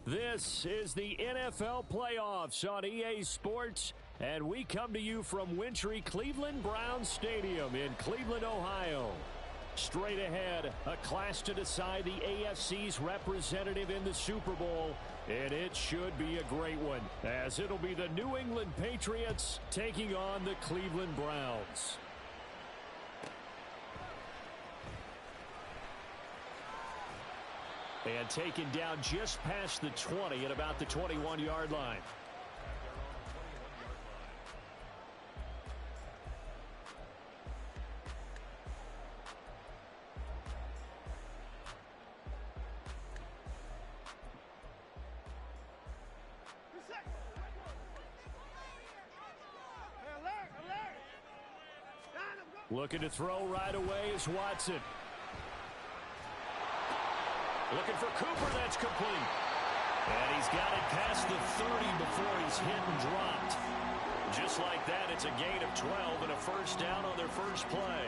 This is the NFL playoffs on EA Sports, and we come to you from wintry Cleveland Browns Stadium in Cleveland, Ohio. Straight ahead, a clash to decide the AFC's representative in the Super Bowl, and it should be a great one, as it'll be the New England Patriots taking on the Cleveland Browns. And taken down just past the 20 at about the 21-yard line. Looking to throw right away is Watson. Looking for Cooper, that's complete. And he's got it past the 30 before he's hit and dropped. Just like that, it's a gain of 12 and a first down on their first play.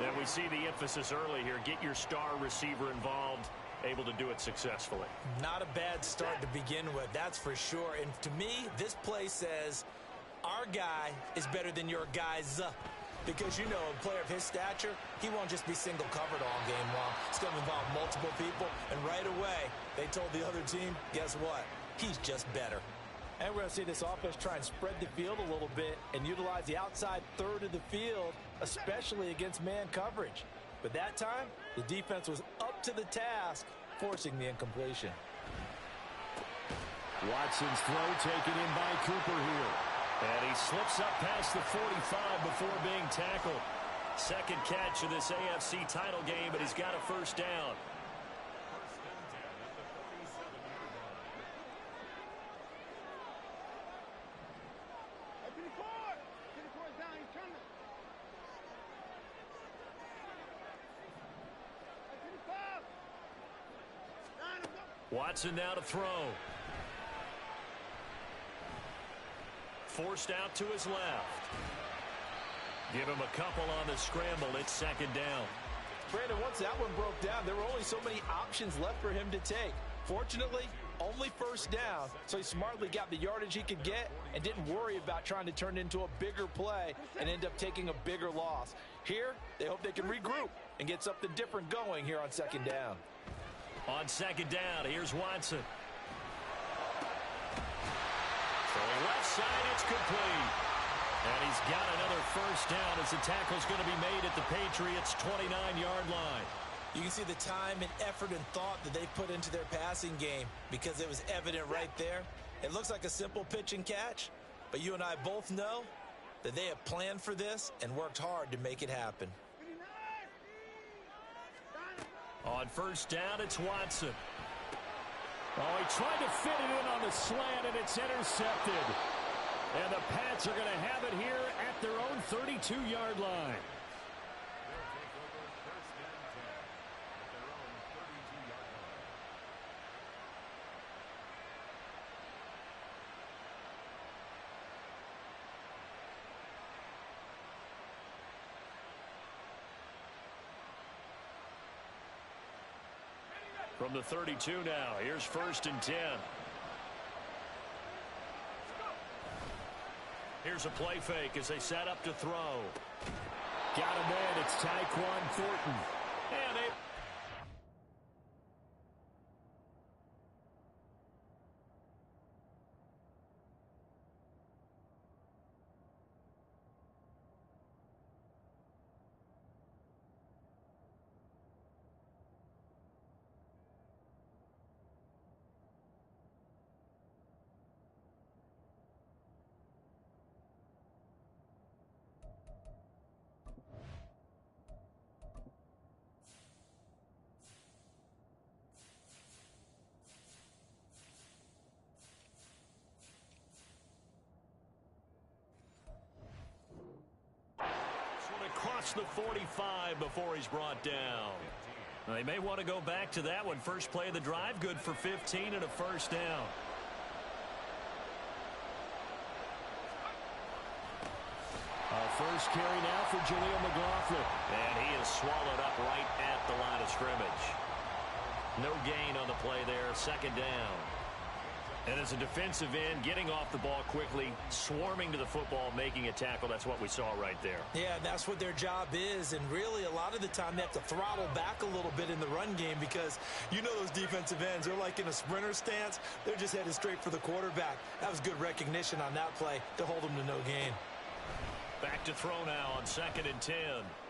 And we see the emphasis early here. Get your star receiver involved, able to do it successfully. Not a bad start to begin with, that's for sure. And to me, this play says, our guy is better than your guys. Because, you know, a player of his stature, he won't just be single covered all game long. It's going to involve multiple people. And right away, they told the other team, guess what? He's just better. And we're going to see this offense try and spread the field a little bit and utilize the outside third of the field, especially against man coverage. But that time, the defense was up to the task, forcing the incompletion. Watson's throw taken in by Cooper here. And he slips up past the 45 before being tackled. Second catch of this AFC title game, but he's got a first down. Watson now to throw. Forced out to his left. Give him a couple on the scramble. It's second down. Brandon, once that one broke down, there were only so many options left for him to take. Fortunately, only first down, so he smartly got the yardage he could get and didn't worry about trying to turn it into a bigger play and end up taking a bigger loss. Here, they hope they can regroup and get something different going here on second down. On second down, here's Watson. Left side, it's complete. And he's got another first down as the tackle's going to be made at the Patriots' 29-yard line. You can see the time and effort and thought that they put into their passing game because it was evident right there. It looks like a simple pitch and catch, but you and I both know that they have planned for this and worked hard to make it happen. On first down, it's Watson. Oh, he tried to fit it in on the slant, and it's intercepted. And the Pats are going to have it here at their own 32-yard line. From the 32 now, here's first and 10. Here's a play fake as they set up to throw. Got him in, it's Tyquan Thornton. And they... across the 45 before he's brought down. They may want to go back to that one. First play of the drive, good for 15 and a first down. First carry now for Jaleel McLaughlin. And he is swallowed up right at the line of scrimmage. No gain on the play there, second down. And as a defensive end, getting off the ball quickly, swarming to the football, making a tackle, that's what we saw right there. Yeah, that's what their job is. And really, a lot of the time, they have to throttle back a little bit in the run game because you know those defensive ends, they're like in a sprinter stance. They're just headed straight for the quarterback. That was good recognition on that play to hold them to no gain. Back to throw now on 2nd and 10.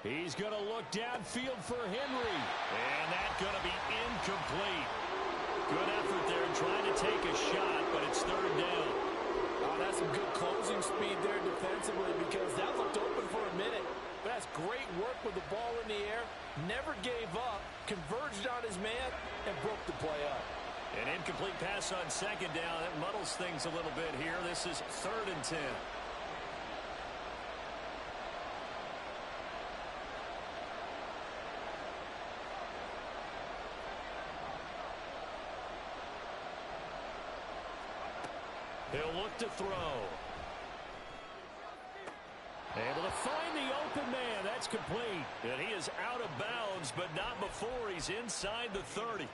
He's going to look downfield for Henry. And that's going to be incomplete. Good effort there trying to take a shot, but it's 3rd down. Oh, that's some good closing speed there defensively because that looked open for a minute. But that's great work with the ball in the air. Never gave up, converged on his man, and broke the play up. An incomplete pass on 2nd down. That muddles things a little bit here. This is 3rd and 10. He'll look to throw. Able to find the open man. That's complete. And he is out of bounds, but not before he's inside the 30.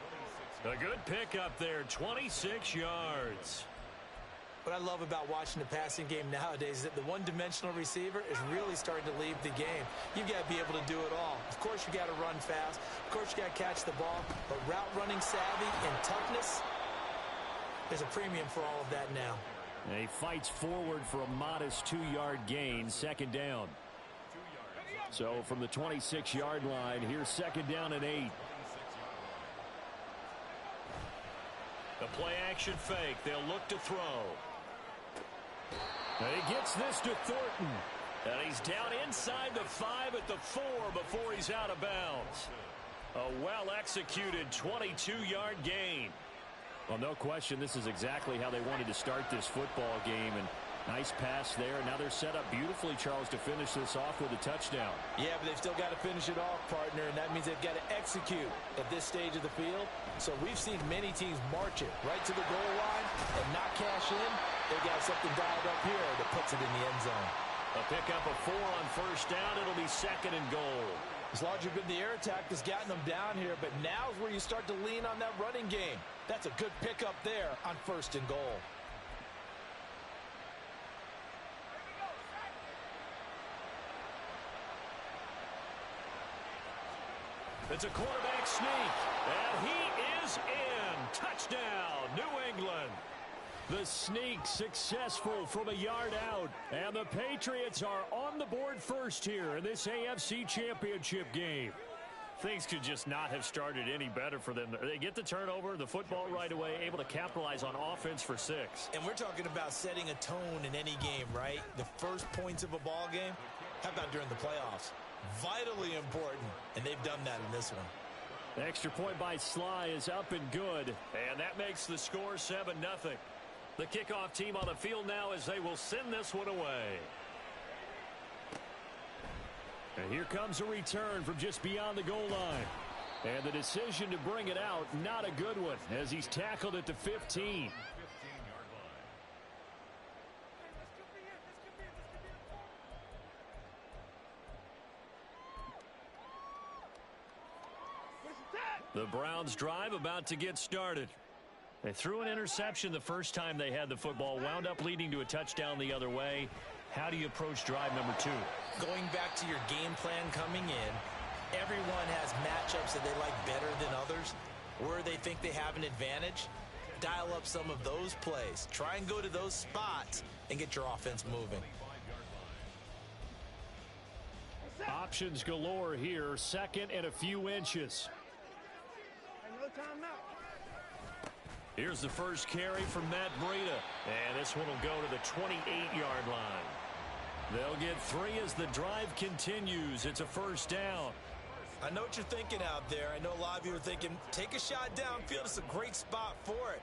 A good pickup there, 26 yards. What I love about watching the passing game nowadays is that the one-dimensional receiver is really starting to leave the game. You've got to be able to do it all. Of course, you got to run fast. Of course, you got to catch the ball. But route running savvy and toughness, there's a premium for all of that now. And he fights forward for a modest 2-yard gain, 2nd down. So from the 26-yard line, here's 2nd down and 8. The play action fake. They'll look to throw. And he gets this to Thornton. And he's down inside the 5 at the 4 before he's out of bounds. A well-executed 22-yard gain. Well, no question, this is exactly how they wanted to start this football game. And nice pass there. Now they're set up beautifully, Charles, to finish this off with a touchdown. Yeah, but they've still got to finish it off, partner, and that means they've got to execute at this stage of the field. So we've seen many teams march it right to the goal line and not cash in. They've got something dialed up here that puts it in the end zone. A pickup of 4 on 1st down. It'll be 2nd and goal. As long as you've been the air attack that's gotten them down here, but now's where you start to lean on that running game. That's a good pickup there on 1st and goal. It's a quarterback sneak, and he is in. Touchdown, New England. The sneak successful from a yard out, and the Patriots are on the board first here in this AFC Championship game. Things could just not have started any better for them. They get the turnover, the football right away, able to capitalize on offense for 6. And we're talking about setting a tone in any game, right? The first points of a ball game, how about during the playoffs? Vitally important, and they've done that in this one. The extra point by Sly is up and good, and that makes the score 7-0. The kickoff team on the field now as they will send this one away. And here comes a return from just beyond the goal line. And the decision to bring it out, not a good one, as he's tackled at the 15. The Browns drive about to get started. They threw an interception the first time they had the football, wound up leading to a touchdown the other way. How do you approach drive number 2? Going back to your game plan coming in, everyone has matchups that they like better than others, where they think they have an advantage. Dial up some of those plays. Try and go to those spots and get your offense moving. Options galore here, 2nd and a few inches. Here's the first carry from Matt Breida. And this one will go to the 28-yard line. They'll get 3 as the drive continues. It's a 1st down. I know what you're thinking out there. I know a lot of you are thinking, take a shot downfield. It's a great spot for it.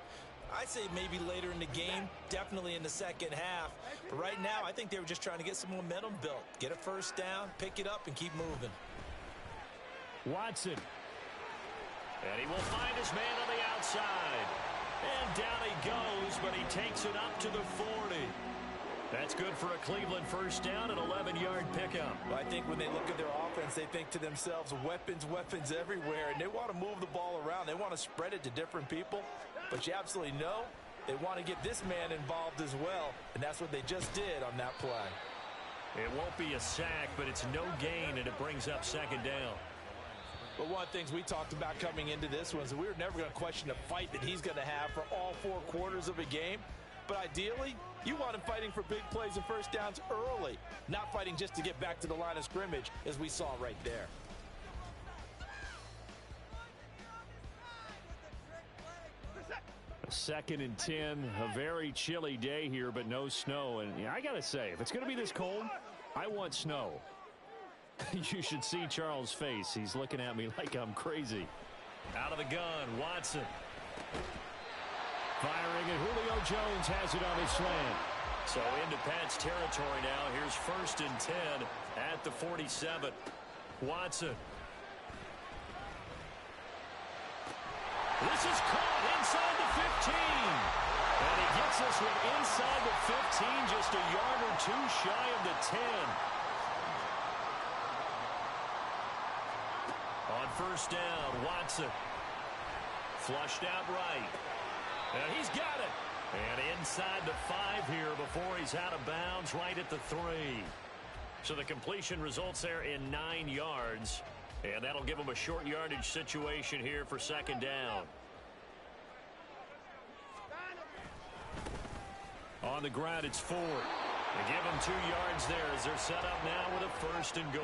I'd say maybe later in the game, definitely in the second half. But right now, I think they were just trying to get some momentum built. Get a 1st down, pick it up, and keep moving. Watson. And he will find his man on the outside. And down he goes, but he takes it up to the 40. That's good for a Cleveland 1st down, an 11-yard pickup. Well, I think when they look at their offense, they think to themselves, weapons, weapons everywhere, and they want to move the ball around. They want to spread it to different people, but you absolutely know they want to get this man involved as well, and that's what they just did on that play. It won't be a sack, but it's no gain, and it brings up second down. But one of the things we talked about coming into this one is that we were never going to question the fight that he's going to have for all 4 quarters of a game. But ideally, you want him fighting for big plays and first downs early, not fighting just to get back to the line of scrimmage, as we saw right there. Second and 10, a very chilly day here, but no snow. And I got to say, if it's going to be this cold, I want snow. You should see Charles' face. He's looking at me like I'm crazy. Out of the gun, Watson. Firing, and Julio Jones has it on his slant. So into Pat's territory now. Here's first and 10 at the 47. Watson. This is caught inside the 15. And he gets this one inside the 15, just a yard or 2 shy of the 10. On first down, Watson. Flushed out right. And he's got it. And inside the 5 here before he's out of bounds, right at the 3. So the completion results there in 9 yards. And that'll give him a short yardage situation here for second down. On the ground, it's Ford. They give him 2 yards there as they're set up now with a first and goal.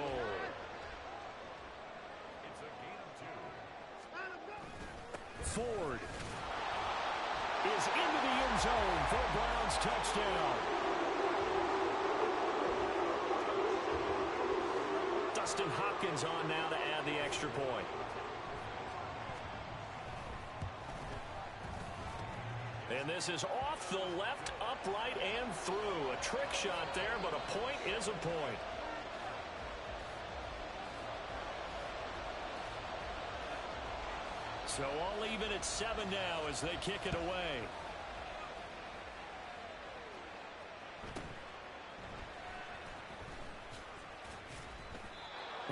Ford is into the end zone for a Browns touchdown. Dustin Hopkins on now to add the extra point. And this is off the left, upright, and through. A trick shot there, but a point is a point. So all even at 7 now as they kick it away.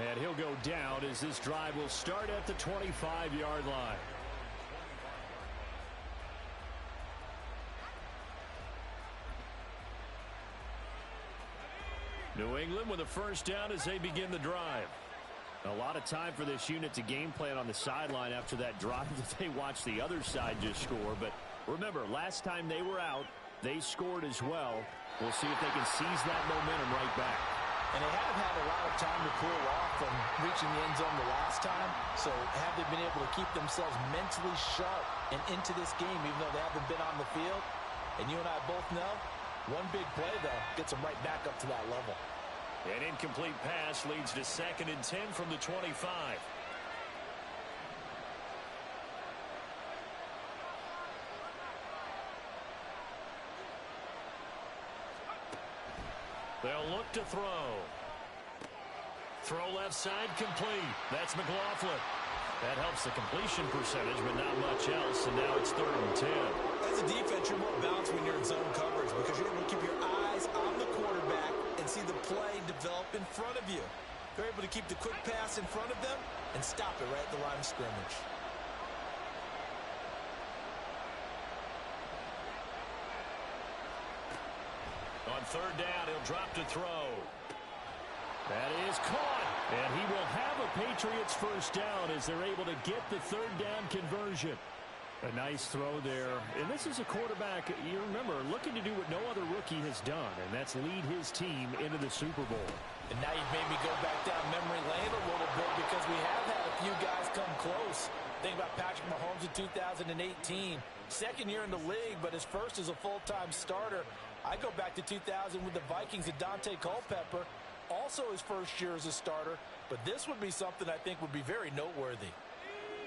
And he'll go down as this drive will start at the 25-yard line. New England with a first down as they begin the drive. A lot of time for this unit to game plan on the sideline after that drive that they watched the other side just score. But remember, last time they were out, they scored as well. We'll see if they can seize that momentum right back. And they haven't had a lot of time to cool off from reaching the end zone the last time. So have they been able to keep themselves mentally sharp and into this game, even though they haven't been on the field? And you and I both know, one big play, though, gets them right back up to that level. An incomplete pass leads to second and 10 from the 25. They'll look to throw. Throw left side complete. That's McLaughlin. That helps the completion percentage, but not much else, and now it's third and 10. As a defense, you're more balanced when you're in zone coverage because you're able to keep your eyes on the quarterback and see the play develop in front of you. They're able to keep the quick pass in front of them and stop it right at the line of scrimmage. On third down, he'll drop to throw. That is caught, and he will have a Patriots first down as they're able to get the third down conversion. A nice throw there, and this is a quarterback, you remember, looking to do what no other rookie has done, and that's lead his team into the Super Bowl. And now you've made me go back down memory lane a little bit because we have had a few guys come close. Think about Patrick Mahomes in 2018. Second year in the league, but his first as a full-time starter. I go back to 2000 with the Vikings and Dante Culpepper. Also his first year as a starter, but this would be something I think would be very noteworthy.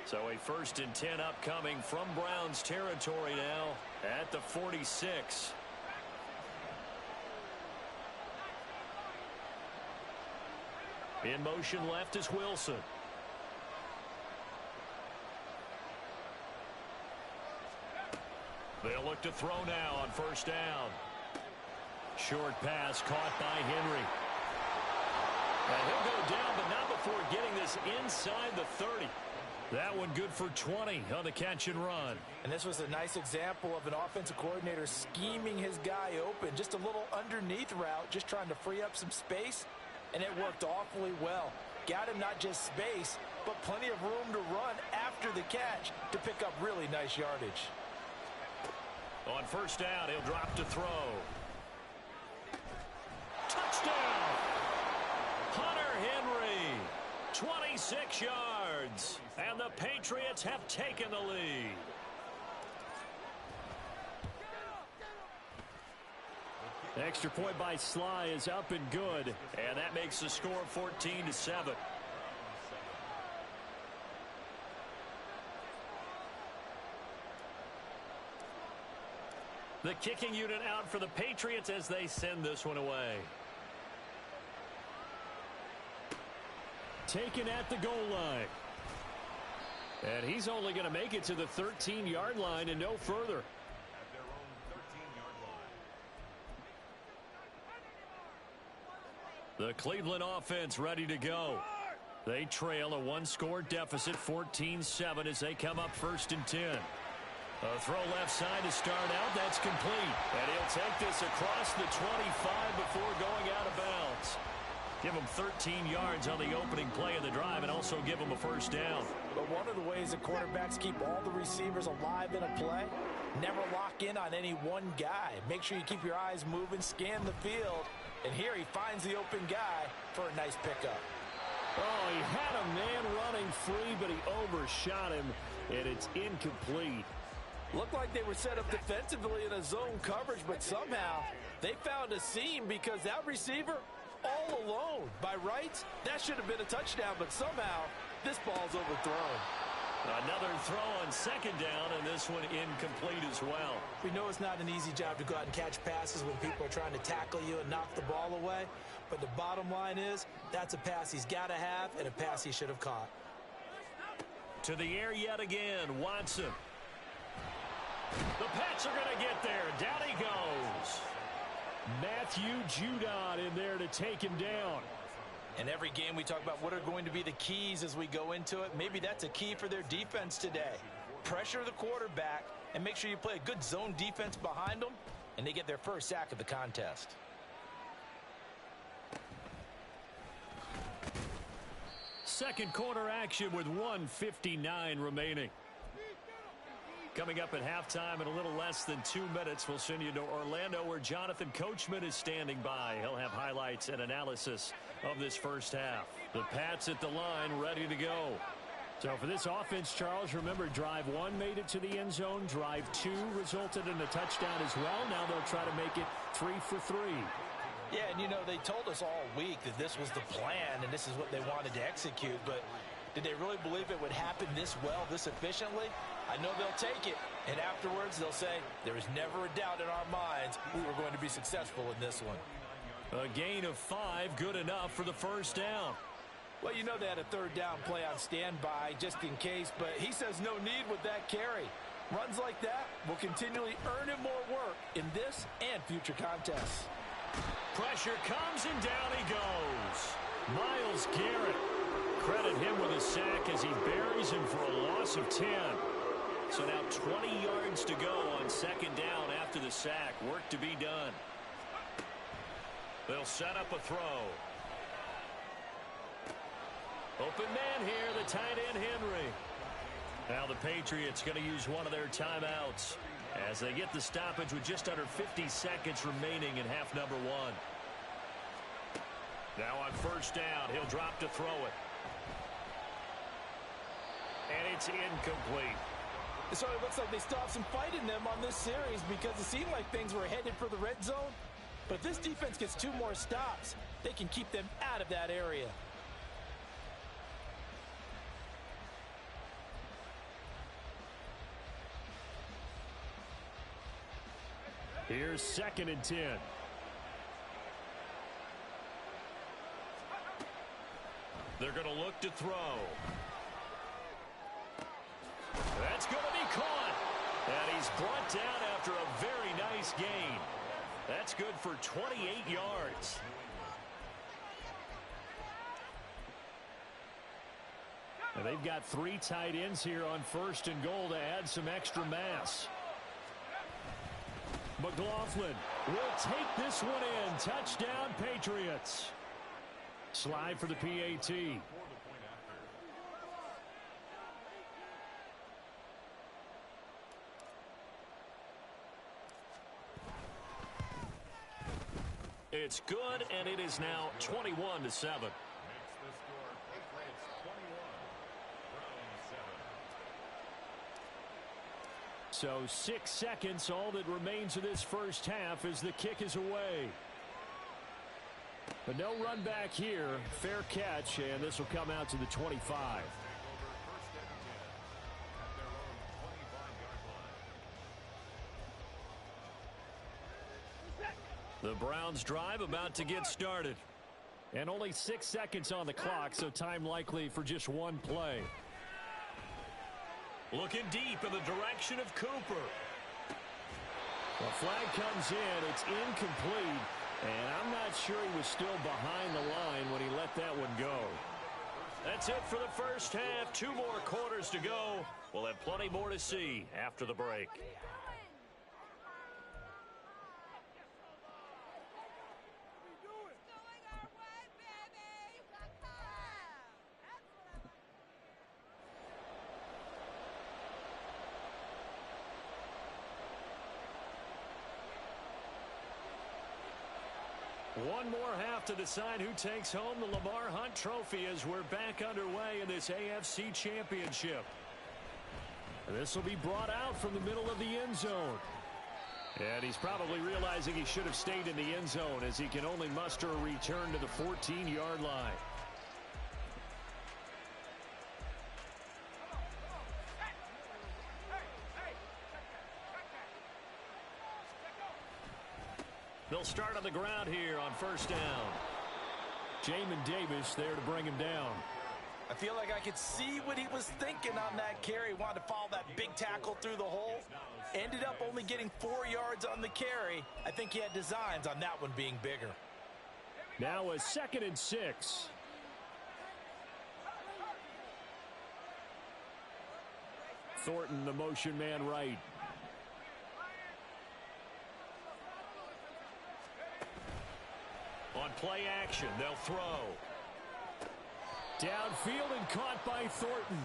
So a first and 10 upcoming from Browns territory now at the 46. In motion left is Wilson. They'll look to throw now on first down. Short pass caught by Henry. And he'll go down, but not before getting this inside the 30. That one good for 20 on the catch and run. And this was a nice example of an offensive coordinator scheming his guy open. Just a little underneath route, just trying to free up some space, and it worked awfully well. Got him not just space, but plenty of room to run after the catch to pick up really nice yardage. On first down, he'll drop to throw. Touchdown! Hunter Henry, 26 yards, and the Patriots have taken the lead. Extra point by Sly is up and good, and that makes the score 14-7. The kicking unit out for the Patriots as they send this one away. Taken at the goal line. And he's only going to make it to the 13-yard line and no further. The Cleveland offense ready to go. They trail a one-score deficit, 14-7, as they come up 1st and 10. A throw left side to start out. That's complete. And he'll take this across the 25 before going out of bounds. Give him 13 yards on the opening play of the drive and also give him a first down. But one of the ways the quarterbacks keep all the receivers alive in a play, never lock in on any one guy. Make sure you keep your eyes moving, scan the field. And here he finds the open guy for a nice pickup. Oh, he had a man running free, but he overshot him, and it's incomplete. Looked like they were set up defensively in a zone coverage, but somehow they found a seam because that receiver all alone. By rights, that should have been a touchdown, but somehow this ball's overthrown. Another throw on 2nd down, and this one incomplete as well. We know it's not an easy job to go out and catch passes when people are trying to tackle you and knock the ball away, but the bottom line is that's a pass he's got to have and a pass he should have caught. To the air yet again, Watson. The Pats are going to get there. Down he goes. Matthew Judon in there to take him down. In every game we talk about what are going to be the keys as we go into it. Maybe that's a key for their defense today. Pressure the quarterback and make sure you play a good zone defense behind them, and they get their first sack of the contest. Second quarter action with 1:59 remaining. Coming up at halftime in a little less than 2 minutes, we'll send you to Orlando where Jonathan Coachman is standing by. He'll have highlights and analysis of this first half. The Pats at the line ready to go. So for this offense, Charles, remember drive 1 made it to the end zone. Drive 2 resulted in a touchdown as well. Now they'll try to make it 3 for 3. Yeah, and you know, they told us all week that this was the plan and this is what they wanted to execute, but did they really believe it would happen this well, this efficiently? I know they'll take it, and afterwards they'll say, there is never a doubt in our minds we were going to be successful in this one. A gain of 5, good enough for the first down. Well, you know they had a 3rd down play on standby just in case, but he says no need with that carry. Runs like that will continually earn him more work in this and future contests. Pressure comes, and down he goes. Myles Garrett. Credit him with a sack as he buries him for a loss of 10. So now 20 yards to go on 2nd down after the sack. Work to be done. They'll set up a throw. Open man here, the tight end Henry. Now the Patriots going to use one of their timeouts as they get the stoppage with just under 50 seconds remaining in half number 1. Now on 1st down, he'll drop to throw it. And it's incomplete. So it looks like they stopped some fight in them on this series because it seemed like things were headed for the red zone. But if this defense gets 2 more stops, they can keep them out of that area. Here's 2nd and 10. They're going to look to throw. That's going to be caught. And he's brought down after a very nice gain. That's good for 28 yards. And they've got 3 tight ends here on 1st and goal to add some extra mass. McLaughlin will take this one in. Touchdown, Patriots. Slide for the PAT. It's good, and it is now 21-7. So 6 seconds, all that remains of this first half as the kick is away. But no run back here. Fair catch, and this will come out to the 25. The Browns drive about to get started. And only 6 seconds on the clock, so time likely for just one play. Looking deep in the direction of Cooper. The flag comes in. It's incomplete. And I'm not sure he was still behind the line when he let that one go. That's it for the first half. 2 more quarters to go. We'll have plenty more to see after the break. One more half to decide who takes home the Lamar Hunt Trophy as we're back underway in this AFC Championship. And this will be brought out from the middle of the end zone. And he's probably realizing he should have stayed in the end zone as he can only muster a return to the 14-yard line. They'll start on the ground here on first down. Jamin Davis there to bring him down. I feel like I could see what he was thinking on that carry. Wanted to follow that big tackle through the hole. Ended up only getting 4 yards on the carry. I think he had designs on that one being bigger. Now a 2nd and 6. Thornton, the motion man right. On play action, they'll throw. Downfield and caught by Thornton.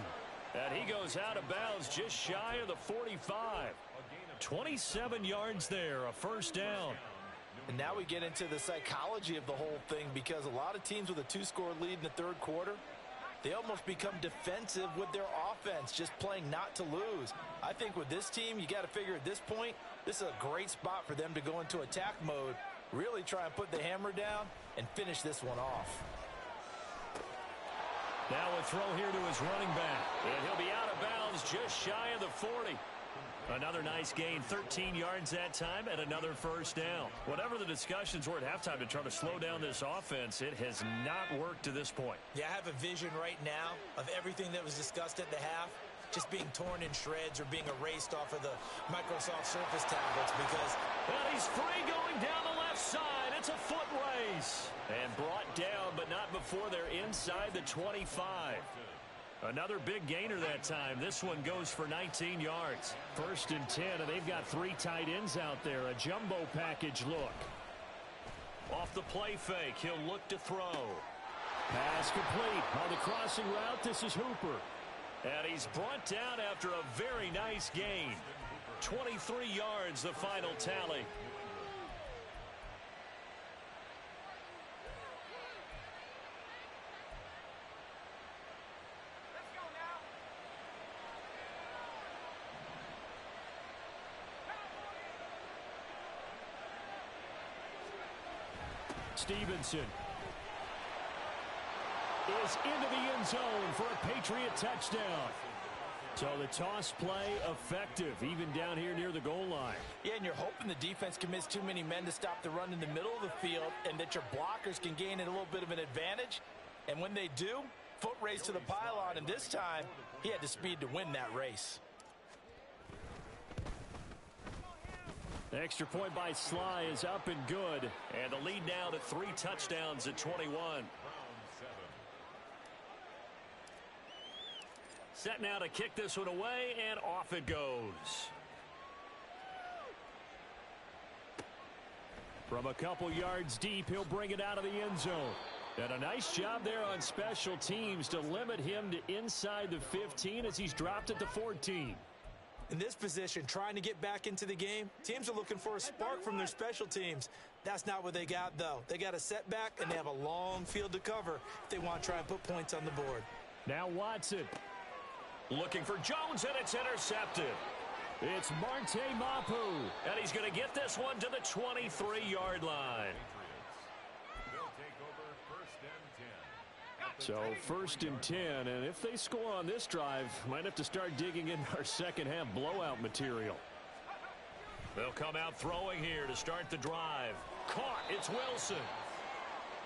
And he goes out of bounds just shy of the 45. 27 yards there, a first down. And now we get into the psychology of the whole thing, because a lot of teams with a 2-score lead in the 3rd quarter, they almost become defensive with their offense, just playing not to lose. I think with this team, you got to figure at this point, this is a great spot for them to go into attack mode, really try and put the hammer down and finish this one off. Now a throw here to his running back, and he'll be out of bounds just shy of the 40. Another nice gain, 13 yards that time, and another first down. Whatever the discussions were at halftime to try to slow down this offense, it has not worked to this point. Yeah, I have a vision right now of everything that was discussed at the half just being torn in shreds or being erased off of the Microsoft Surface tablets, because... Well, he's free going down the left side. It's a foot race. And brought down, but not before they're inside the 25. Another big gainer that time. This one goes for 19 yards. 1st and 10, and they've got 3 tight ends out there. A jumbo package look. Off the play fake, he'll look to throw. Pass complete. On the crossing route, this is Hooper. And he's brought down after a very nice gain. 23 yards, the final tally. Stevenson is into the end zone for a Patriot touchdown. So the toss play effective, even down here near the goal line. Yeah, and you're hoping the defense commits too many men to stop the run in the middle of the field, and that your blockers can gain a little bit of an advantage. And when they do, foot race to the pylon, and this time, he had the speed to win that race. The extra point by Sly is up and good. And the lead now to 3 touchdowns at 21. Set now to kick this one away, and off it goes. From a couple yards deep, he'll bring it out of the end zone. And a nice job there on special teams to limit him to inside the 15 as he's dropped at the 14. In this position, trying to get back into the game, teams are looking for a spark from their special teams. That's not what they got, though. They got a setback, and they have a long field to cover if they want to try and put points on the board. Now Watson looking for Jones, and it's intercepted. It's Marte Mapu, and he's going to get this one to the 23-yard line. So 1st and 10, and if they score on this drive, might have to start digging in our second half blowout material. They'll come out throwing here to start the drive. Caught, it's Wilson.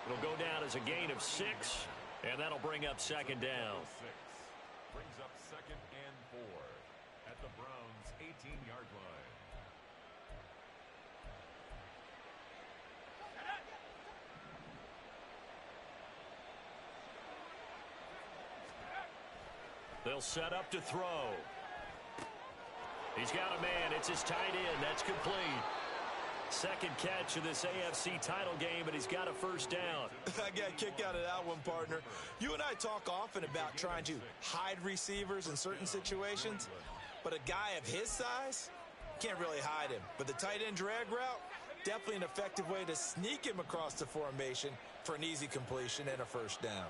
It'll go down as a gain of 6, and that'll bring up second down. Brings up 2nd and 4 at the Browns' 18-yard line. They'll set up to throw. He's got a man. It's his tight end. That's complete. Second catch of this AFC title game, and he's got a first down. I got a kick out of that one, partner. You and I talk often about trying to hide receivers in certain situations, but a guy of his size, can't really hide him. But the tight end drag route, definitely an effective way to sneak him across the formation for an easy completion and a first down.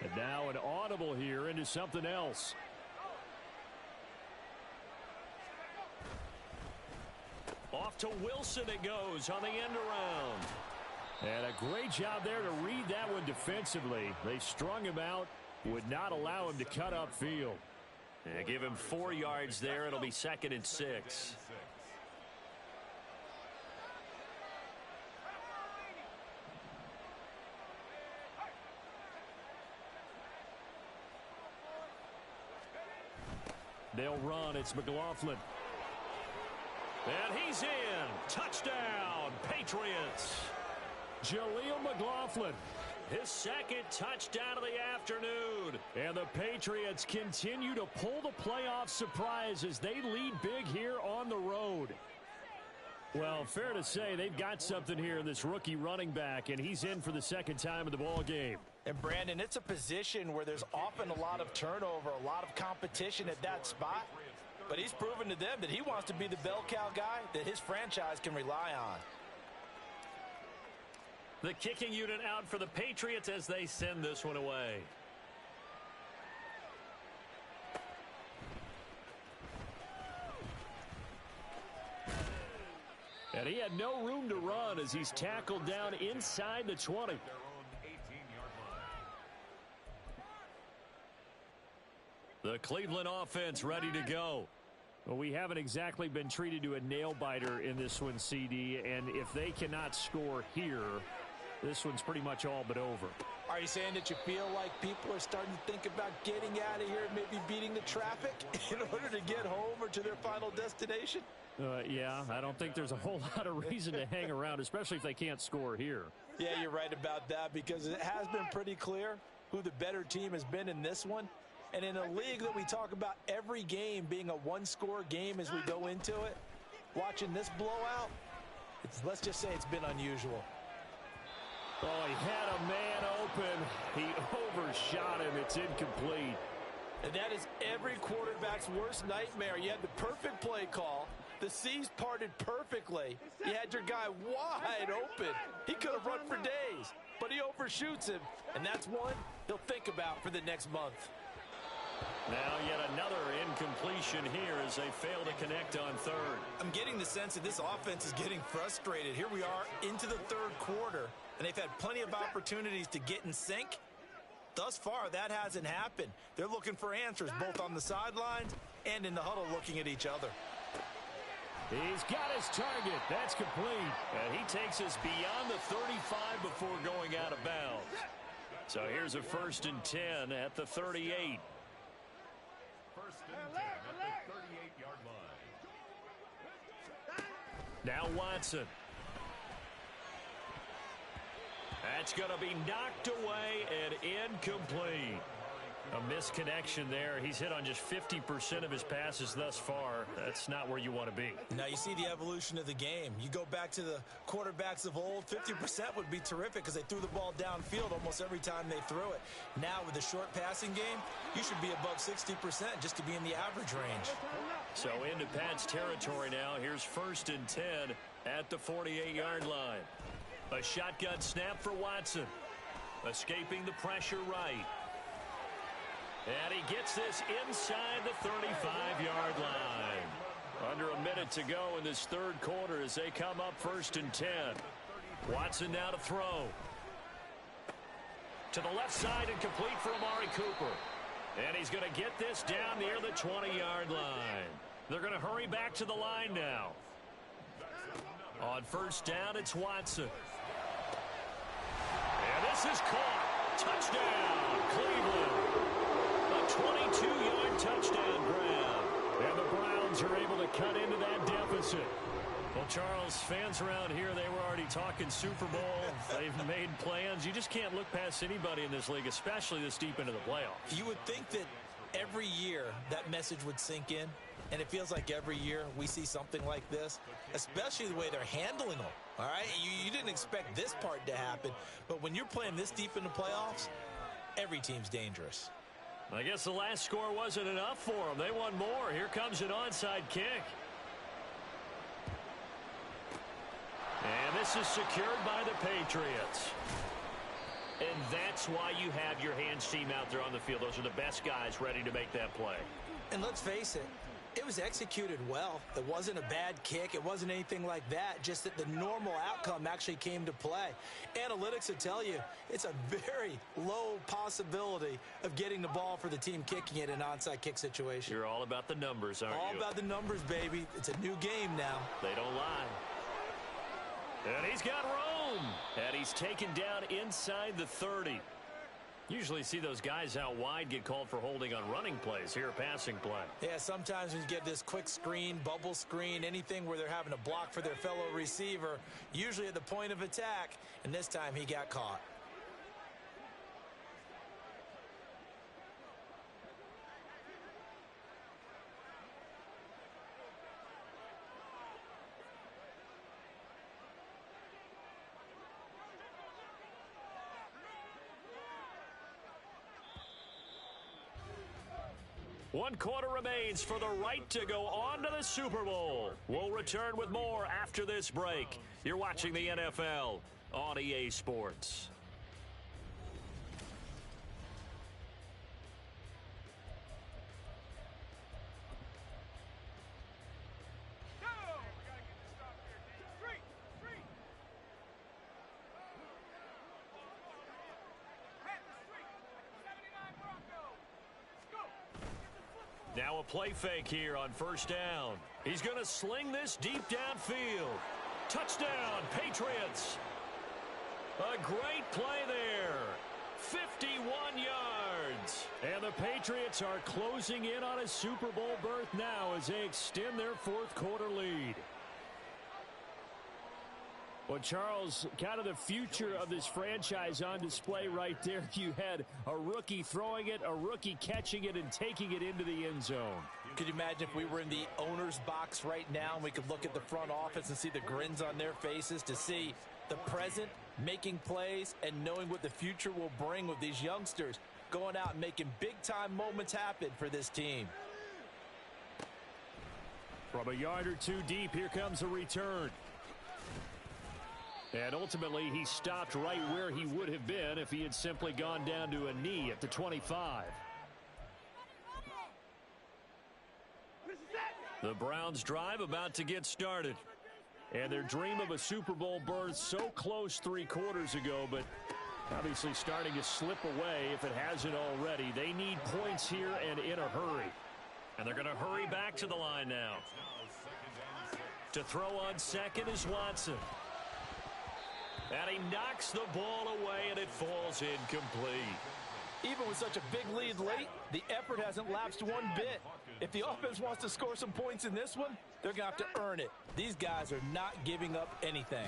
And now an audible here into something else. Off to Wilson it goes on the end around. And a great job there to read that one defensively. They strung him out, would not allow him to cut upfield. And give him 4 yards there. It'll be 2nd and 6. They'll run. It's McLaughlin. And he's in. Touchdown, Patriots. Jaleel McLaughlin, his 2nd touchdown of the afternoon. And the Patriots continue to pull the playoff surprise as they lead big here on the road. Well, fair to say they've got something here in this rookie running back, and he's in for the 2nd time of the ball game. And, Brandon, it's a position where there's often a lot of turnover, a lot of competition at that spot. But he's proven to them that he wants to be the bell cow guy that his franchise can rely on. The kicking unit out for the Patriots as they send this one away. And he had no room to run as he's tackled down inside the 20. The Cleveland offense ready to go. Well, we haven't exactly been treated to a nail-biter in this one, CD, and if they cannot score here, this one's pretty much all but over. Are you saying that you feel like people are starting to think about getting out of here and maybe beating the traffic in order to get home or to their final destination? Yeah, I don't think there's a whole lot of reason to hang around, especially if they can't score here. Yeah, you're right about that because it has been pretty clear who the better team has been in this one. And in a league that we talk about every game being a one-score game as we go into it, watching this blowout, let's just say it's been unusual. Oh, he had a man open. He overshot him. It's incomplete. And that is every quarterback's worst nightmare. You had the perfect play call. The C's parted perfectly. You had your guy wide open. He could have run for days, but he overshoots him. And that's one he'll think about for the next month. Now yet another incompletion here as they fail to connect on third. I'm getting the sense that this offense is getting frustrated. Here we are into the third quarter, and they've had plenty of opportunities to get in sync. Thus far, that hasn't happened. They're looking for answers both on the sidelines and in the huddle looking at each other. He's got his target. That's complete. And he takes us beyond the 35 before going out of bounds. So here's a 1st and 10 at the 38. 1st and 10 at the 38-yard line. Now Watson. That's going to be knocked away and incomplete. A misconnection there. He's hit on just 50% of his passes thus far. That's not where you want to be. Now you see the evolution of the game. You go back to the quarterbacks of old, 50% would be terrific because they threw the ball downfield almost every time they threw it. Now with the short passing game, you should be above 60% just to be in the average range. So into Pat's territory now. Here's 1st and 10 at the 48-yard line. A shotgun snap for Watson. Escaping the pressure right. And he gets this inside the 35-yard line. Under a minute to go in this third quarter as they come up 1st and 10. Watson now to throw. To the left side and complete for Amari Cooper. And he's going to get this down near the 20-yard line. They're going to hurry back to the line now. On 1st down, it's Watson. And this is caught. Touchdown, Cleveland. A 22-yard touchdown grab. And the Browns are able to cut into that deficit. Well, Charles, fans around here, they were already talking Super Bowl. They've made plans. You just can't look past anybody in this league, especially this deep into the playoffs. You would think that every year that message would sink in, and it feels like every year we see something like this, especially the way they're handling them. All right, you didn't expect this part to happen, but when you're playing this deep in the playoffs, every team's dangerous. I guess the last score wasn't enough for them. They want more. Here comes an onside kick. And this is secured by the Patriots. And that's why you have your hands team out there on the field. Those are the best guys ready to make that play. And let's face it, it was executed well. It wasn't a bad kick. It wasn't anything like that. Just that the normal outcome actually came to play. Analytics will tell you it's a very low possibility of getting the ball for the team kicking it in an onside kick situation. You're all about the numbers, aren't you? All about the numbers, baby. It's a new game now. They don't lie. And he's got room. And he's taken down inside the 30. Usually see those guys out wide get called for holding on running plays. Here, a passing play. Yeah, sometimes when you get this quick screen, bubble screen, anything where they're having to block for their fellow receiver, usually at the point of attack, and this time he got caught. One quarter remains for the right to go on to the Super Bowl. We'll return with more after this break. You're watching the NFL on EA Sports. Now a play fake here on 1st down. He's going to sling this deep downfield. Touchdown, Patriots. A great play there. 51 yards. And the Patriots are closing in on a Super Bowl berth now as they extend their 4th quarter lead. Well, Charles, kind of the future of this franchise on display right there. You had a rookie throwing it, a rookie catching it, and taking it into the end zone. Could you imagine if we were in the owner's box right now and we could look at the front office and see the grins on their faces, to see the present making plays and knowing what the future will bring with these youngsters going out and making big-time moments happen for this team. From a yard or two deep, here comes a return. And ultimately, he stopped right where he would have been if he had simply gone down to a knee at the 25. The Browns drive about to get started. And their dream of a Super Bowl berth so close 3 quarters ago, but obviously starting to slip away if it hasn't already. They need points here and in a hurry. And they're going to hurry back to the line now. To throw on second is Watson. And he knocks the ball away, and it falls incomplete. Even with such a big lead late, the effort hasn't lapsed one bit. If the offense wants to score some points in this one, they're going to have to earn it. These guys are not giving up anything.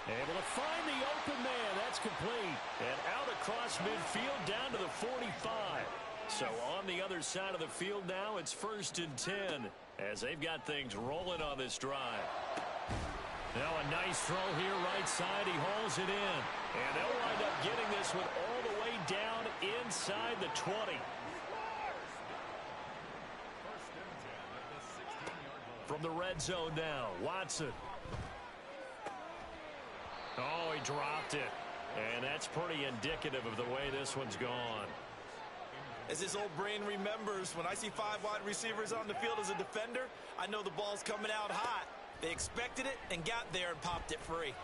Able to find the open man. That's complete. And out across midfield down to the 45. So on the other side of the field now, it's 1st and 10 as they've got things rolling on this drive. Now a nice throw here right side. He hauls it in. And they'll wind up getting this one all the way down inside the 20. From the red zone now, Watson. Oh, he dropped it. And that's pretty indicative of the way this one's gone. As his old brain remembers, when I see 5 wide receivers on the field as a defender, I know the ball's coming out hot. They expected it and got there and popped it free.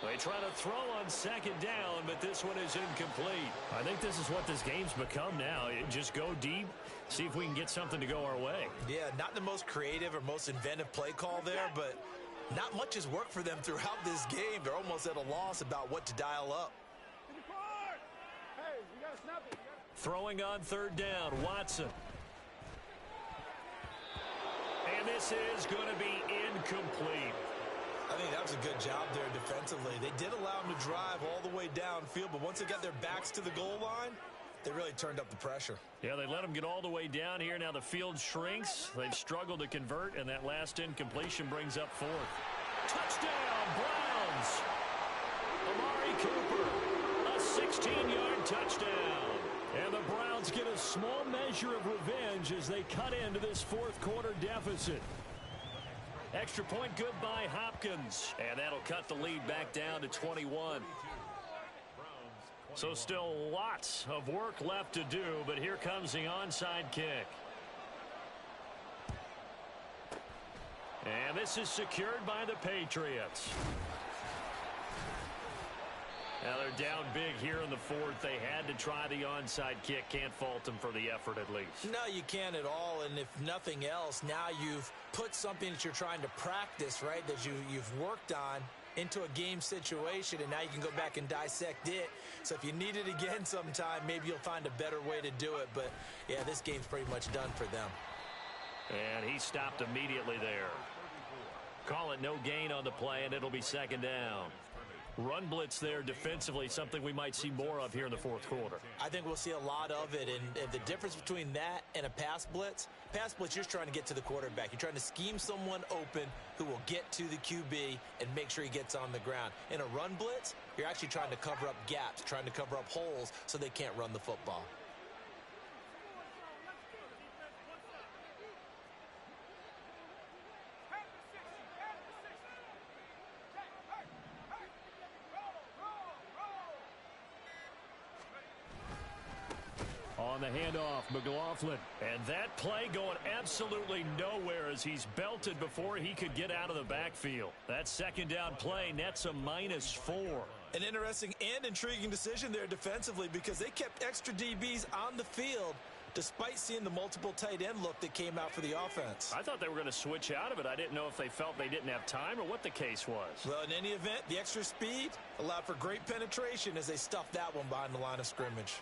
They try to throw on 2nd down, but this one is incomplete. I think this is what this game's become now. Just go deep, see if we can get something to go our way. Yeah, not the most creative or most inventive play call there, but not much has worked for them throughout this game. They're almost at a loss about what to dial up. Throwing on 3rd down, Watson. And this is going to be incomplete. I think that was a good job there defensively. They did allow them to drive all the way downfield, but once they got their backs to the goal line, they really turned up the pressure. Yeah, they let them get all the way down here. Now the field shrinks. They've struggled to convert, and that last incompletion brings up 4th. Touchdown, Browns! Amari Cooper, a 16-yard touchdown. And the Browns get a small measure of revenge as they cut into this 4th quarter deficit. Extra point good by Hopkins. And that'll cut the lead back down to 21. So still lots of work left to do, but here comes the onside kick. And this is secured by the Patriots. Now they're down big here in the 4th. They had to try the onside kick. Can't fault them for the effort at least. No, you can't at all. And if nothing else, now you've put something that you're trying to practice, right, that you've worked on into a game situation, and now you can go back and dissect it. So if you need it again sometime, maybe you'll find a better way to do it. But, yeah, this game's pretty much done for them. And he stopped immediately there. Call it no gain on the play, and it'll be 2nd down. Run blitz there defensively, something we might see more of here in the 4th quarter. I think we'll see a lot of it, and the difference between that and a pass blitz, you're just trying to get to the quarterback. You're trying to scheme someone open who will get to the QB and make sure he gets on the ground. In a run blitz, you're actually trying to cover up gaps, trying to cover up holes so they can't run the football. On the handoff, McLaughlin. And that play going absolutely nowhere as he's belted before he could get out of the backfield. That 2nd down play nets a -4. An interesting and intriguing decision there defensively because they kept extra DBs on the field despite seeing the multiple tight end look that came out for the offense. I thought they were going to switch out of it. I didn't know if they felt they didn't have time or what the case was. Well, in any event, the extra speed allowed for great penetration as they stuffed that one behind the line of scrimmage.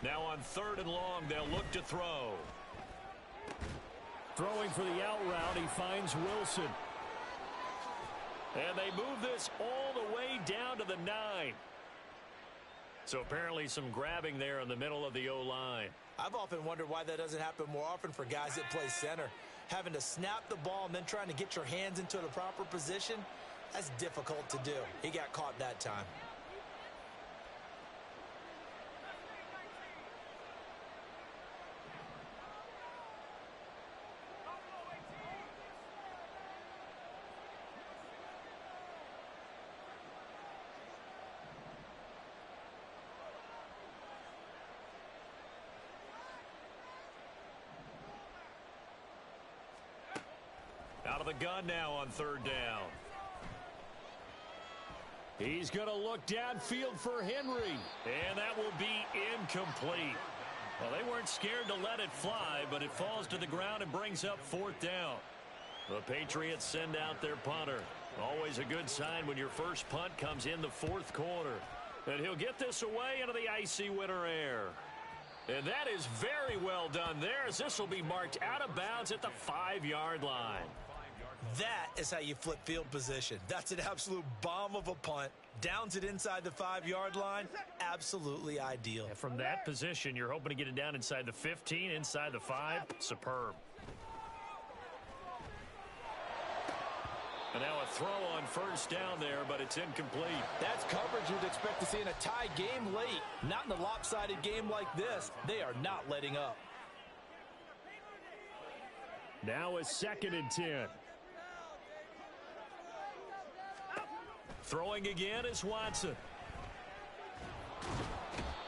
Now on 3rd and long, they'll look to throw. Throwing for the out route, he finds Wilson. And they move this all the way down to the 9. So apparently some grabbing there in the middle of the O-line. I've often wondered why that doesn't happen more often for guys that play center. Having to snap the ball and then trying to get your hands into the proper position, that's difficult to do. He got caught that time. Out of the gun now on 3rd down. He's going to look downfield for Henry. And that will be incomplete. Well, they weren't scared to let it fly, but it falls to the ground and brings up 4th down. The Patriots send out their punter. Always a good sign when your first punt comes in the 4th quarter. And he'll get this away into the icy winter air. And that is very well done there, as this will be marked out of bounds at the 5-yard line. That is how you flip field position. That's an absolute bomb of a punt. Downs it inside the 5-yard line. Absolutely ideal. And from that position, you're hoping to get it down inside the 15, inside the 5. Superb. And now a throw on first down there, but it's incomplete. That's coverage you'd expect to see in a tie game late. Not in a lopsided game like this. They are not letting up. Now a 2nd and 10. Throwing again is Watson.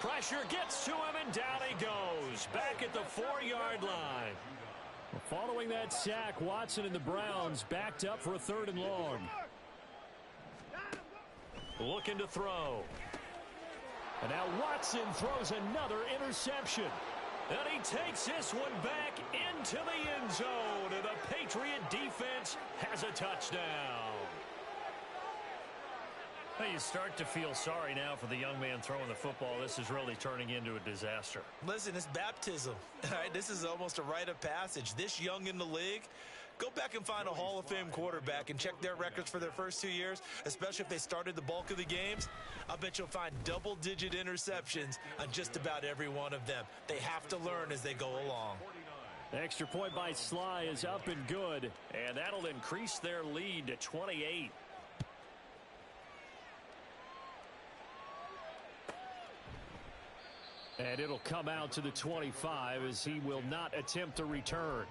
Pressure gets to him, and down he goes. Back at the 4-yard line. Following that sack, Watson and the Browns backed up for a 3rd and long. Looking to throw. And now Watson throws another interception. And he takes this one back into the end zone. And the Patriot defense has a touchdown. Well, you start to feel sorry now for the young man throwing the football. This is really turning into a disaster. Listen, it's baptism. All right, this is almost a rite of passage. This young in the league, go back and find a Hall of Fame quarterback and check their records for their first 2 years, especially if they started the bulk of the games. I bet you'll find double-digit interceptions on just about every one of them. They have to learn as they go along. Extra point by Sly is up and good, and that'll increase their lead to 28. And it'll come out to the 25 as he will not attempt a return.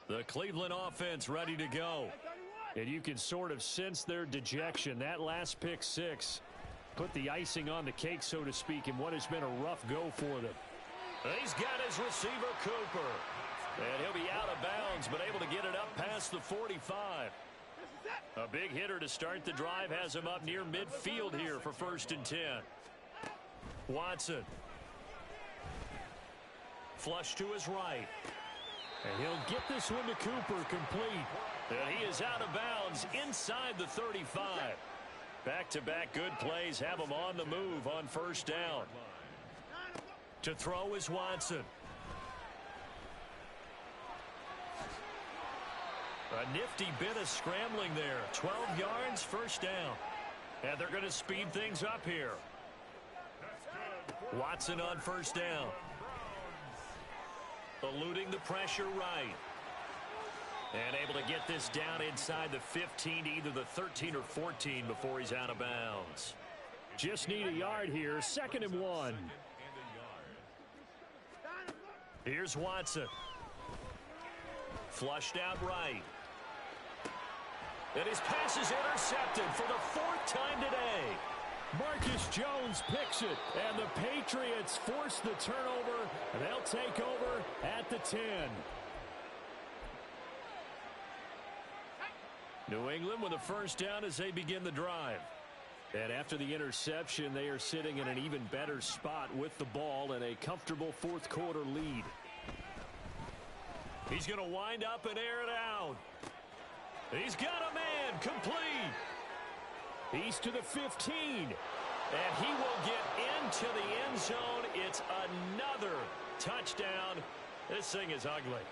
The Cleveland offense ready to go. And you can sort of sense their dejection. That last pick 6 put the icing on the cake, so to speak, in what has been a rough go for them. He's got his receiver, Cooper. And he'll be out of bounds, but able to get it up past the 45. A big hitter to start the drive has him up near midfield here for 1st and 10. Watson. Flush to his right. And he'll get this one to Cooper complete. And he is out of bounds inside the 35. Back-to-back good plays have him on the move on 1st down. To throw is Watson. A nifty bit of scrambling there. 12 yards, 1st down. And they're going to speed things up here. Watson on 1st down. Eluding the pressure right. And able to get this down inside the 15 to either the 13 or 14 before he's out of bounds. Just need a yard here. 2nd and 1. Here's Watson. Flushed out right. And his pass is intercepted for the 4th time today. Marcus Jones picks it, and the Patriots force the turnover. They'll take over at the 10. New England with a 1st down as they begin the drive. And after the interception, they are sitting in an even better spot with the ball and a comfortable 4th quarter lead. He's going to wind up and air it out. He's got a man complete. He's to the 15. And he will get into the end zone. It's another touchdown. This thing is ugly.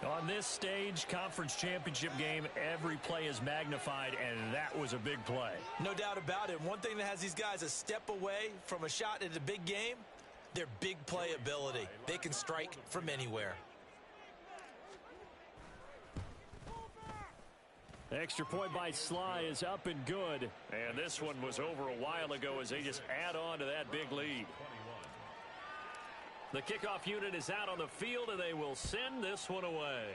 On this stage, conference championship game, every play is magnified, and that was a big play. No doubt about it. One thing that has these guys a step away from a shot at a big game, their big play ability. They can strike from anywhere. Extra point by Sly is up and good. And this one was over a while ago as they just add on to that big lead. The kickoff unit is out on the field, and they will send this one away.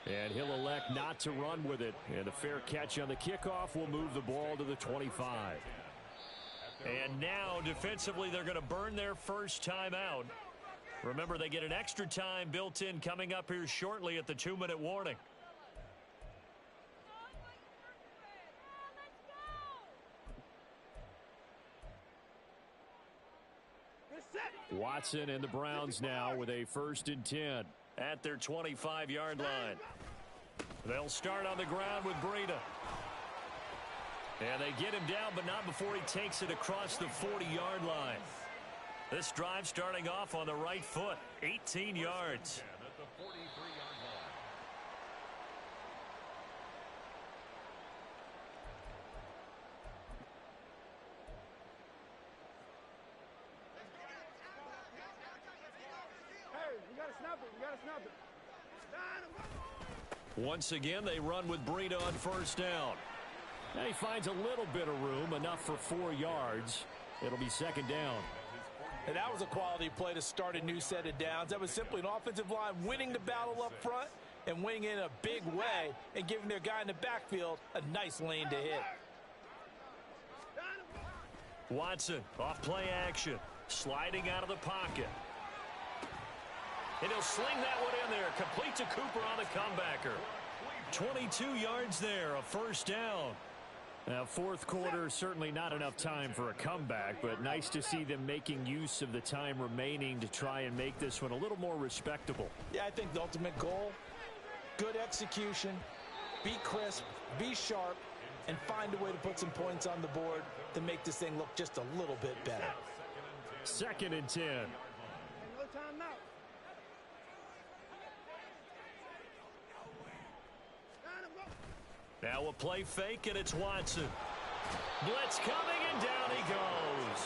And he'll elect not to run with it. And a fair catch on the kickoff will move the ball to the 25. And now, defensively, they're going to burn their first time out. Remember, they get an extra time built in coming up here shortly at the 2-minute warning. Watson and the Browns now with a 1st and 10 at their 25-yard line. They'll start on the ground with Breida. And they get him down, but not before he takes it across the 40-yard line. This drive starting off on the right foot, 18 yards. At the 43-yard line. Hey, you gotta snap it. You gotta snap it. Once again, they run with Breida on 1st down. Now he finds a little bit of room, enough for 4 yards. It'll be 2nd down. And that was a quality play to start a new set of downs. That was simply an offensive line winning the battle up front and winning in a big way and giving their guy in the backfield a nice lane to hit. Watson off play action, sliding out of the pocket. And he'll sling that one in there. Complete to Cooper on the comebacker. 22 yards there, a 1st down. Now, 4th quarter, certainly not enough time for a comeback, but nice to see them making use of the time remaining to try and make this one a little more respectable. Yeah, I think the ultimate goal, good execution, be crisp, be sharp, and find a way to put some points on the board to make this thing look just a little bit better. 2nd and 10. No time out. Now a play fake, and it's Watson. Blitz coming, and down he goes.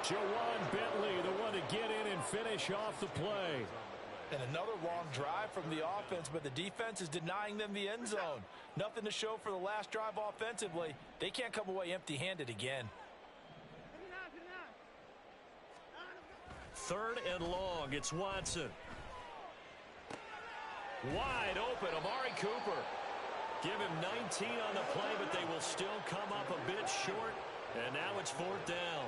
Jawan Bentley, the one to get in and finish off the play. And another long drive from the offense, but the defense is denying them the end zone. Nothing to show for the last drive offensively. They can't come away empty-handed again. 3rd and long, it's Watson. Wide open, Amari Cooper. Give him 19 on the play, but they will still come up a bit short. And now it's 4th down.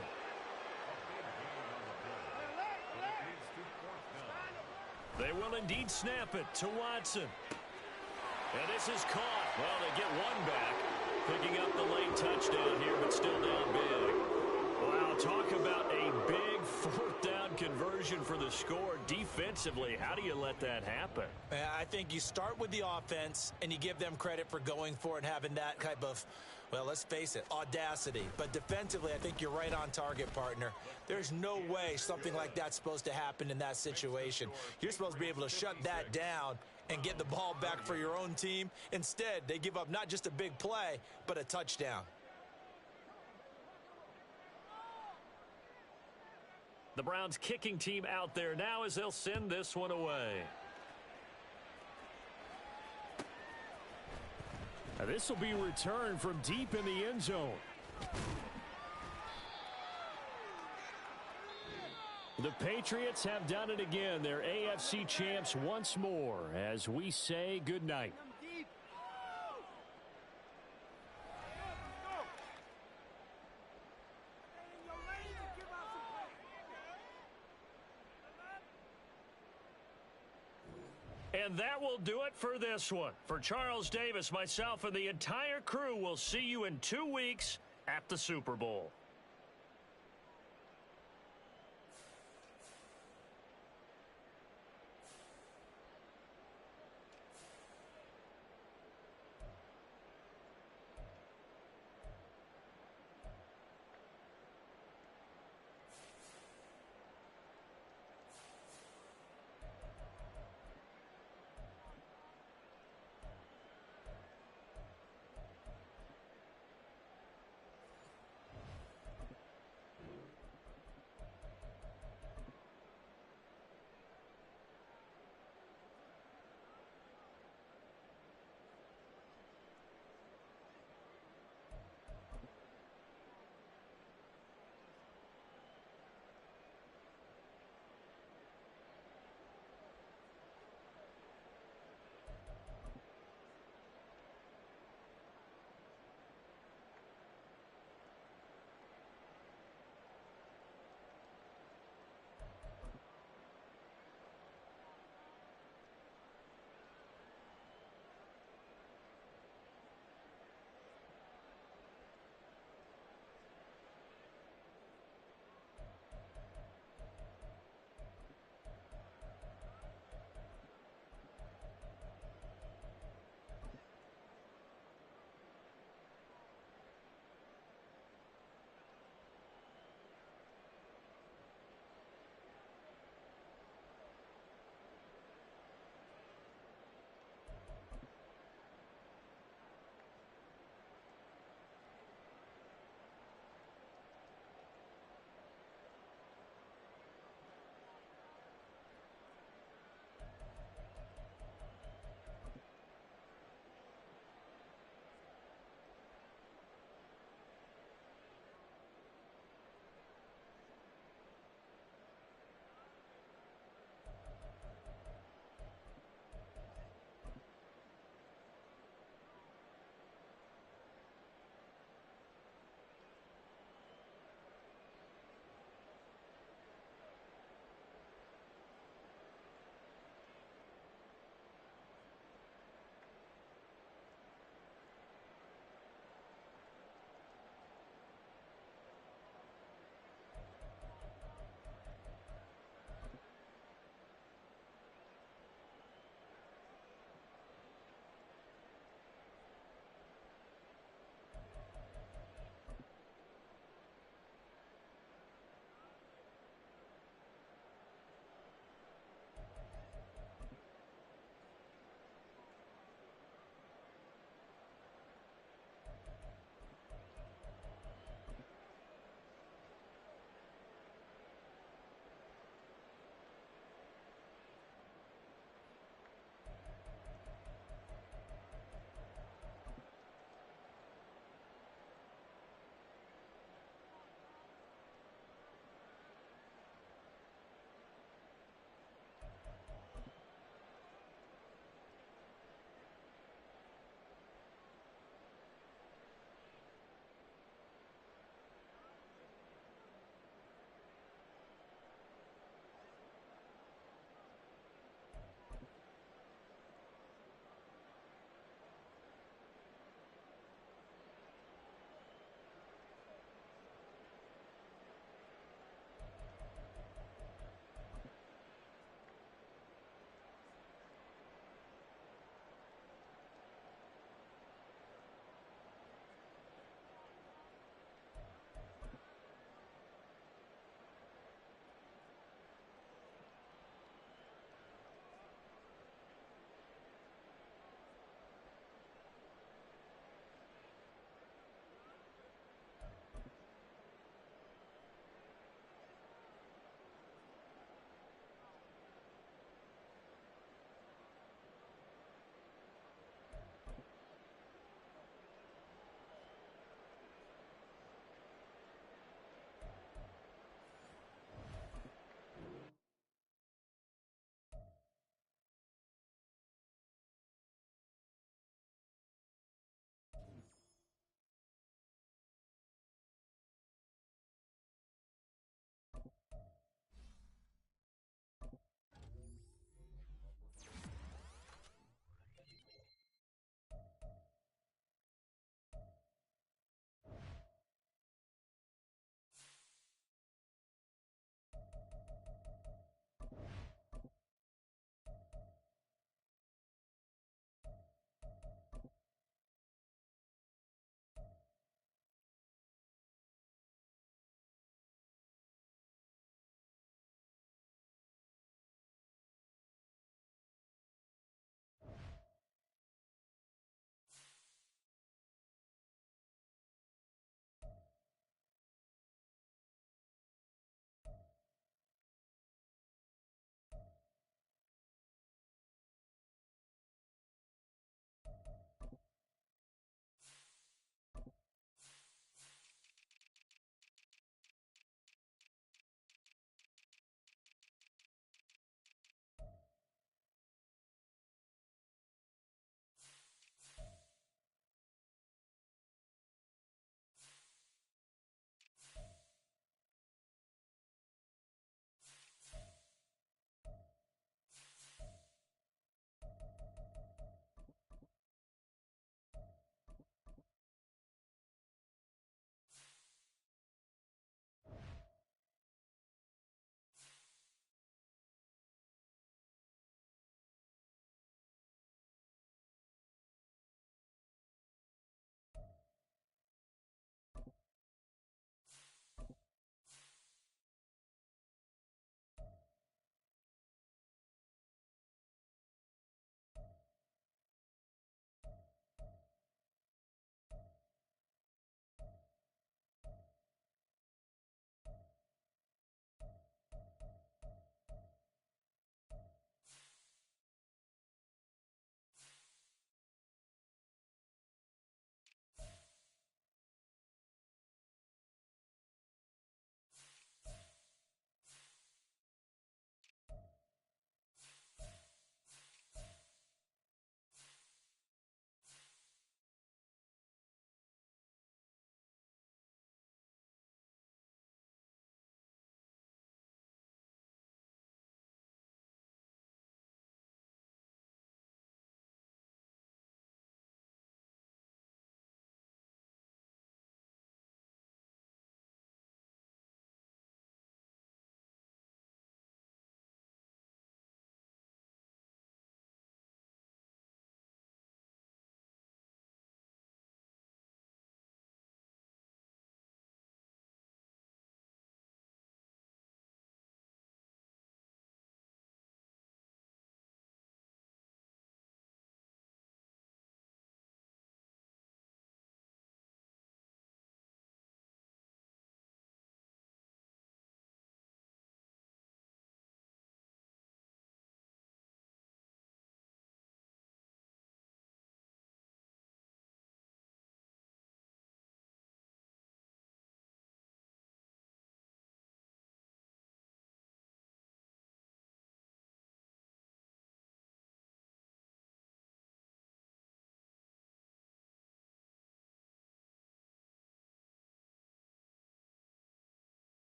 They will indeed snap it to Watson. And this is caught. Well, they get one back. Picking up the late touchdown here, but still down big. Wow, talk about a big 4th down conversion for the score. Defensively, how do you let that happen? I think you start with the offense, and you give them credit for going for it and having that type of, well, let's face it, audacity. But defensively, I think you're right on target, partner. There's no way something like that's supposed to happen in that situation. You're supposed to be able to shut that down and get the ball back for your own team. Instead, they give up not just a big play, but a touchdown. The Browns kicking team out there now as they'll send this one away. Now this will be returned from deep in the end zone. The Patriots have done it again. They're AFC champs once more as we say goodnight. And that will do it for this one. For Charles Davis, myself, and the entire crew, will see you in 2 weeks at the Super Bowl.